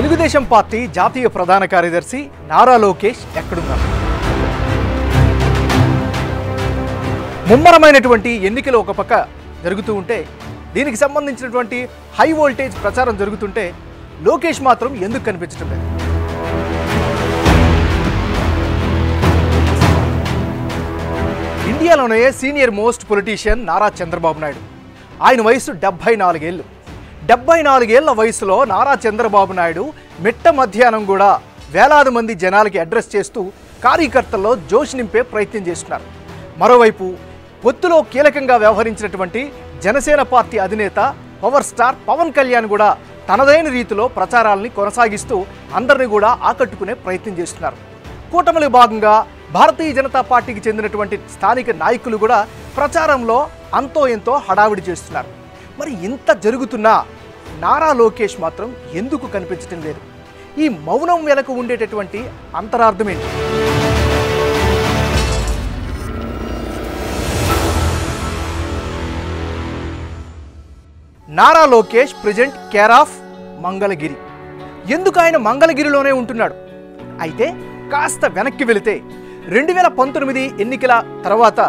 Telugu Desam party జాతీయ ప్రధాన కార్యదర్శి నారా లోకేష్ ఎక్కడున్నారు? ముమ్మరమైనటువంటి ఎన్నికలు ఒక పక్క జరుగుతూ ఉంటే దీనికి సంబంధించినటువంటి హై వోల్టేజ్ ప్రచారం జరుగుతుంటే లోకేష్ మాత్రం ఎందుకు కనిపించడం లేదు? ఇండియాలోనే senior most politician Nara Chandrababu Naidu. ఆయన వయసు 74 ఏళ్ళు. 74 ఏళ్ల వయసులో నారా చంద్రబాబు నాయుడు మిట్ట మధ్యాహ్నం కూడా వేలాది మంది జనాలకి అడ్రస్ చేస్తూ కార్యకర్తల్లో జోష్ నింపే ప్రయత్నం చేస్తున్నారు. మరోవైపు పొత్తులో కీలకంగా వ్యవహరించినటువంటి జనసేన పార్టీ అధినేత పవర్ స్టార్ పవన్ కళ్యాణ్ కూడా తనదైన రీతిలో ప్రచారాలని కొనసాగిస్తూ అందరినీ కూడా ఆకట్టుకునే ప్రయత్నం చేస్తున్నారు. కూటమిలో భాగంగా భారతీయ జనతా పార్టీకి చెందినటువంటి స్థానిక నాయకులు కూడా ప్రచారంలో అంతో ఎంతో హడావిడి చేస్తున్నారు. మరి ఇంత జరుగుతున్నా నారా లోకేష్ మాత్రం ఎందుకు కనిపించడం లేదు? ఈ మౌనం వెనక ఉండేటటువంటి అంతరార్థం ఏంటి? Nara Lokesh present care of Mangalagiri. ఎందుకు ఆయన మంగళగిరిలోనే ఉంటున్నాడు? అయితే కాస్త వెనక్కి వెళితే 2019 ఎన్నికల తర్వాత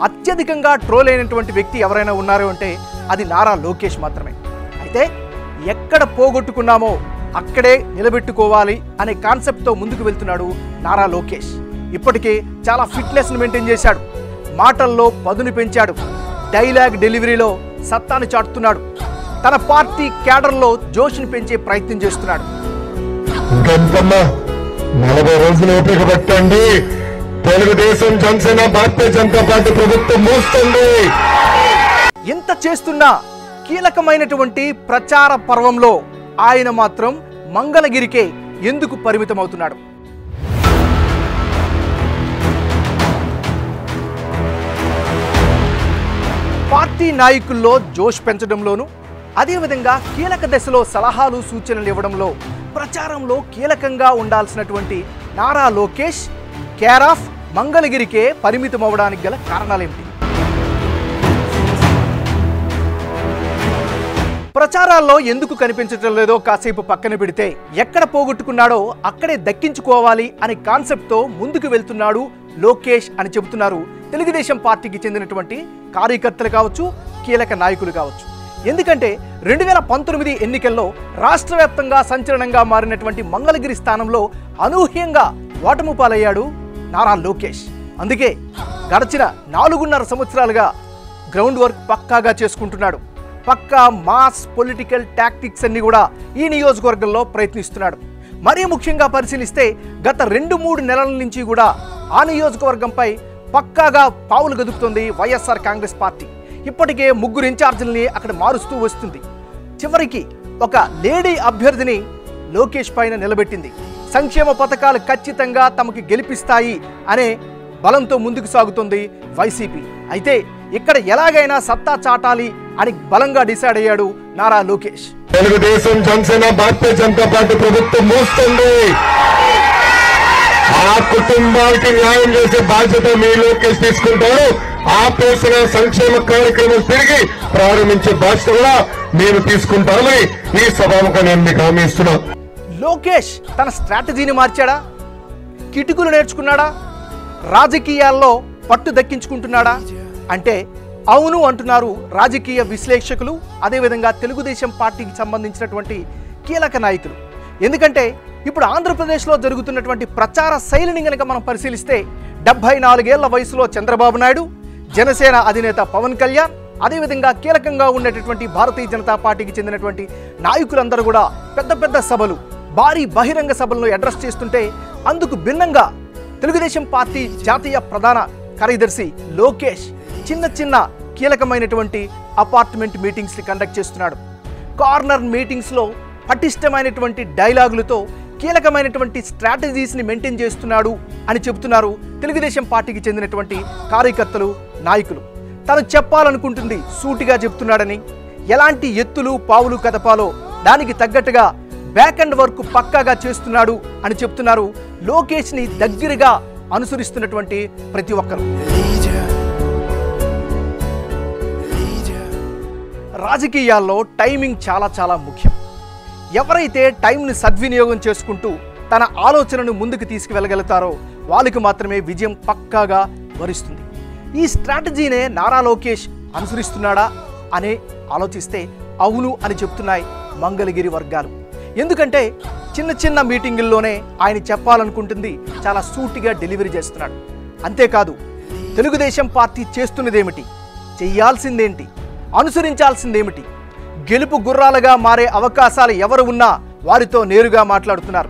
అత్యధికంగా ట్రోల్ అయినటువంటి వ్యక్తి ఎవరైనా ఉన్నారో అంటే అది నారా లోకేష్ మాత్రమే. అయితే ఎక్కడ పోగొట్టుకున్నామో అక్కడే నిలబెట్టుకోవాలి అనే కాన్సెప్ట్తో ముందుకు వెళ్తున్నాడు నారా లోకేష్. ఇప్పటికే చాలా ఫిట్నెస్ను మెయింటైన్ చేశాడు, మాటల్లో పదును పెంచాడు, డైలాగ్ డెలివరీలో సత్తాను చాటుతున్నాడు, తన పార్టీ క్యాడర్లో జోష్ని పెంచే ప్రయత్నం చేస్తున్నాడు. 40 రోజులు ఓపిక పట్టండి, తెలుగుదేశం జనసేన భారతీయ జనతా పార్టీ ప్రభుత్వం మోస్తుంది. ఇంత చేస్తున్నా కీలకమైనటువంటి ప్రచార పర్వంలో ఆయన మాత్రం మంగళగిరికే ఎందుకు పరిమితమవుతున్నాడు? పార్టీ నాయకుల్లో జోష్ పెంచడంలోనూ అదేవిధంగా కీలక దశలో సలహాలు సూచనలు ఇవ్వడంలో ప్రచారంలో కీలకంగా ఉండాల్సినటువంటి నారా లోకేష్ కేర్ ఆఫ్ మంగళగిరికే పరిమితం అవ్వడానికి గల కారణాలేమిటి? ప్రచారాల్లో ఎందుకు కనిపించటం లేదో కాసేపు పక్కన పెడితే ఎక్కడ పోగొట్టుకున్నాడో అక్కడే దక్కించుకోవాలి అనే కాన్సెప్ట్తో ముందుకు వెళ్తున్నాడు లోకేష్ అని చెబుతున్నారు తెలుగుదేశం పార్టీకి చెందినటువంటి కార్యకర్తలు కావచ్చు, కీలక నాయకులు కావచ్చు. ఎందుకంటే 2019 ఎన్నికల్లో రాష్ట్ర వ్యాప్తంగా సంచలనంగా మారినటువంటి మంగళగిరి స్థానంలో అనూహ్యంగా ఓటమి పాలయ్యాడు నారా లోకేష్. అందుకే గడిచిన 4.5 సంవత్సరాలుగా గ్రౌండ్ వర్క్ పక్కాగా చేసుకుంటున్నాడు. పక్కా మాస్ పొలిటికల్ టాక్టిక్స్ అన్ని కూడా ఈ నియోజకవర్గంలో ప్రయత్నిస్తున్నాడు. మరీ ముఖ్యంగా పరిశీలిస్తే గత 2-3 నెలల నుంచి కూడా ఆ నియోజకవర్గంపై పక్కాగా పావులు గదుపుతుంది వైఎస్ఆర్ కాంగ్రెస్ పార్టీ. ఇప్పటికే 3 ఇన్ఛార్జీలని అక్కడ మారుస్తూ వస్తుంది. చివరికి ఒక లేడీ అభ్యర్థిని లోకేష్ పైన నిలబెట్టింది. సంక్షేమ పథకాలు ఖచ్చితంగా తమకి గెలిపిస్తాయి అనే బలంతో ముందుకు సాగుతుంది వైసీపీ. అయితే ఇక్కడ ఎలాగైనా సత్తా చాటాలి అని బలంగా డిసైడ్ అయ్యాడు నారా లోకేష్. తెలుగుదేశం జనసేన భారతీయ జనతా పార్టీ ప్రభుత్వం మోస్తుంది. ఆ కుటుంబానికి న్యాయం చేసే బాధ్యత మీ లోకేష్ తీసుకుంటారు. ఆపేసిన సంక్షేమ కార్యక్రమం తిరిగి ప్రారంభించే బాధ్యత కూడా మేము తీసుకుంటామని ఈ సభాముఖంగా నేను మీకు హామీ ఇస్తున్నా. లోకేష్ తన స్ట్రాటజీని మార్చాడా? కిటుకులు నేర్చుకున్నాడా? రాజకీయాల్లో పట్టు దక్కించుకుంటున్నాడా అంటే అవును అంటున్నారు రాజకీయ విశ్లేషకులు, అదేవిధంగా తెలుగుదేశం పార్టీకి సంబంధించినటువంటి కీలక నాయకులు. ఎందుకంటే ఇప్పుడు ఆంధ్రప్రదేశ్లో జరుగుతున్నటువంటి ప్రచార శైలిని కనుక మనం పరిశీలిస్తే 74 ఏళ్ల వయసులో చంద్రబాబు నాయుడు, జనసేన అధినేత పవన్ కళ్యాణ్, అదేవిధంగా కీలకంగా ఉన్నటువంటి భారతీయ జనతా పార్టీకి చెందినటువంటి నాయకులందరూ కూడా పెద్ద పెద్ద సభలు, భారీ బహిరంగ సభలను అడ్రస్ చేస్తుంటే అందుకు భిన్నంగా తెలుగుదేశం పార్టీ జాతీయ ప్రధాన కార్యదర్శి లోకేష్ చిన్న చిన్న కీలకమైనటువంటి అపార్ట్మెంట్ మీటింగ్స్ని కండక్ట్ చేస్తున్నాడు. కార్నర్ మీటింగ్స్లో పటిష్టమైనటువంటి డైలాగులతో కీలకమైనటువంటి స్ట్రాటజీస్ని మెయింటైన్ చేస్తున్నాడు అని చెబుతున్నారు తెలుగుదేశం పార్టీకి చెందినటువంటి కార్యకర్తలు, నాయకులు. తను చెప్పాలనుకుంటుంది సూటిగా చెప్తున్నాడని, ఎలాంటి ఎత్తులు పావులు కదపాలో దానికి తగ్గట్టుగా బ్యాక్ అండ్ వర్క్ పక్కాగా చేస్తున్నాడు అని చెప్తున్నారు లోకేష్ని దగ్గరగా అనుసరిస్తున్నటువంటి ప్రతి ఒక్కరు. రాజకీయాల్లో టైమింగ్ చాలా చాలా ముఖ్యం. ఎవరైతే టైంని సద్వినియోగం చేసుకుంటూ తన ఆలోచనను ముందుకు తీసుకువెళ్ళగలుగుతారో వాళ్ళకి మాత్రమే విజయం పక్కాగా వరిస్తుంది. ఈ స్ట్రాటజీనే నారా లోకేష్ అనుసరిస్తున్నాడా అని ఆలోచిస్తే అవును అని చెప్తున్నాయి మంగళగిరి వర్గాలు. ఎందుకంటే చిన్న చిన్న మీటింగుల్లోనే ఆయన చెప్పాలనుకుంటుంది చాలా సూటిగా డెలివరీ చేస్తున్నాడు. అంతేకాదు తెలుగుదేశం పార్టీ చేస్తున్నదేమిటి, చెయ్యాల్సిందేంటి, అనుసరించాల్సిందేమిటి, గెలుపు గుర్రాలుగా మారే అవకాశాలు ఎవరు ఉన్నా వారితో నేరుగా మాట్లాడుతున్నారు.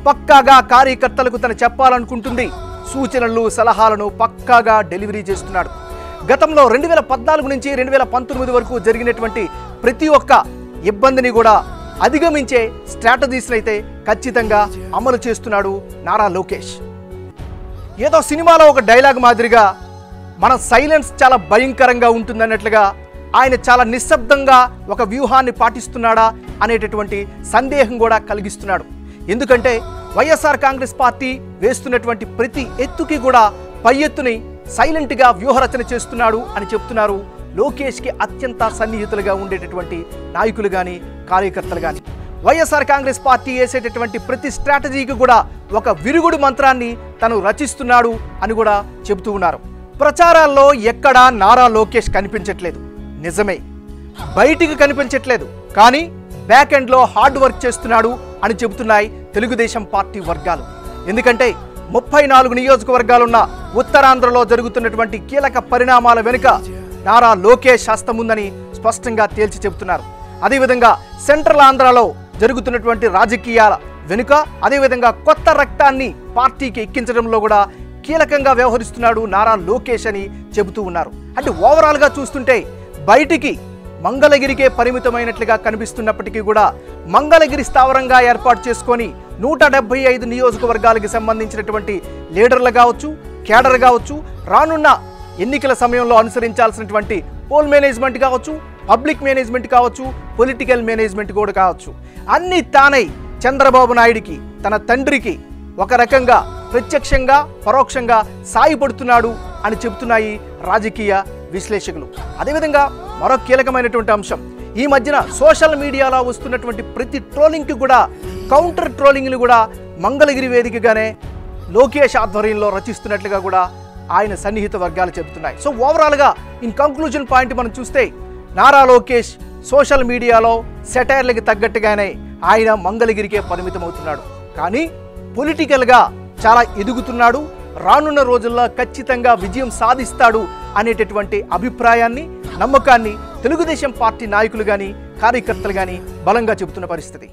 పక్కాగా కార్యకర్తలకు తను చెప్పాలనుకుంటుంది సూచనలు సలహాలను పక్కాగా డెలివరీ చేస్తున్నాడు. గతంలో 2014 నుంచి 2019 వరకు జరిగినటువంటి ప్రతి ఒక్క ఇబ్బందిని కూడా అధిగమించే స్ట్రాటజీస్ని అయితే ఖచ్చితంగా అమలు చేస్తున్నాడు నారా లోకేష్. ఏదో సినిమాలో ఒక డైలాగ్ మాదిరిగా మన సైలెన్స్ చాలా భయంకరంగా ఉంటుందన్నట్లుగా ఆయన చాలా నిశ్శబ్దంగా ఒక వ్యూహాన్ని పాటిస్తున్నాడా అనేటటువంటి సందేహం కూడా కలిగిస్తున్నాడు. ఎందుకంటే వైఎస్ఆర్ కాంగ్రెస్ పార్టీ వేస్తున్నటువంటి ప్రతి ఎత్తుకి కూడా పై ఎత్తుని సైలెంట్గా వ్యూహరచన చేస్తున్నాడు అని చెప్తున్నారు లోకేష్కి అత్యంత సన్నిహితులుగా ఉండేటటువంటి నాయకులు కానీ కార్యకర్తలు కానీ. వైఎస్ఆర్ కాంగ్రెస్ పార్టీ వేసేటటువంటి ప్రతి స్ట్రాటజీకి కూడా ఒక విరుగుడు మంత్రాన్ని తను రచిస్తున్నాడు అని కూడా చెబుతూ ఉన్నారు. ప్రచారాల్లో ఎక్కడా నారా లోకేష్ కనిపించట్లేదు, నిజమే, బయటికి కనిపించట్లేదు, కానీ బ్యాక్ ఎండ్లో హార్డ్ వర్క్ చేస్తున్నాడు అని చెబుతున్నాయి తెలుగుదేశం పార్టీ వర్గాలు. ఎందుకంటే 34 నియోజకవర్గాలున్న ఉత్తరాంధ్రలో జరుగుతున్నటువంటి కీలక పరిణామాల వెనుక నారా లోకేష్ హస్తముందని స్పష్టంగా తేల్చి చెబుతున్నారు. అదేవిధంగా సెంట్రల్ ఆంధ్రాలో జరుగుతున్నటువంటి రాజకీయాల వెనుక అదేవిధంగా కొత్త రక్తాన్ని పార్టీకి ఎక్కించడంలో కూడా కీలకంగా వ్యవహరిస్తున్నాడు నారా లోకేష్ అని చెబుతూ ఉన్నారు. అంటే ఓవరాల్గా చూస్తుంటే బయటికి మంగళగిరికే పరిమితమైనట్లుగా కనిపిస్తున్నప్పటికీ కూడా మంగళగిరి స్థావరంగా ఏర్పాటు చేసుకొని 175 నియోజకవర్గాలకు సంబంధించినటువంటి లీడర్లు కావచ్చు, కేడర్ కావచ్చు, రానున్న ఎన్నికల సమయంలో అనుసరించాల్సినటువంటి పోల్ మేనేజ్మెంట్ కావచ్చు, పబ్లిక్ మేనేజ్మెంట్ కావచ్చు, పొలిటికల్ మేనేజ్మెంట్ కూడా కావచ్చు, అన్నీ తానై చంద్రబాబు నాయుడికి తన తండ్రికి ఒక రకంగా ప్రత్యక్షంగా పరోక్షంగా సాయపడుతున్నాడు అని చెబుతున్నాయి రాజకీయ విశ్లేషకులు. అదేవిధంగా మరో కీలకమైనటువంటి అంశం, ఈ మధ్యన సోషల్ మీడియాలో వస్తున్నటువంటి ప్రతి ట్రోలింగ్కి కూడా కౌంటర్ ట్రోలింగ్లు కూడా మంగళగిరి వేదికగానే లోకేష్ ఆధ్వర్యంలో రచిస్తున్నట్లుగా కూడా ఆయన సన్నిహిత వర్గాలు చెబుతున్నాయి. సో ఓవరాల్గా ఇన్ కంక్లూజన్ పాయింట్ మనం చూస్తే నారా లోకేష్ సోషల్ మీడియాలో సెటైర్లకి తగ్గట్టుగానే ఆయన మంగళగిరికే పరిమితమవుతున్నాడు, కానీ పొలిటికల్గా చాలా ఎదుగుతున్నాడు, రానున్న రోజుల్లో ఖచ్చితంగా విజయం సాధిస్తాడు అనేటటువంటి అభిప్రాయాన్ని నమ్మకాన్ని తెలుగుదేశం పార్టీ నాయకులు కానీ కార్యకర్తలు కానీ బలంగా చెబుతున్న పరిస్థితి.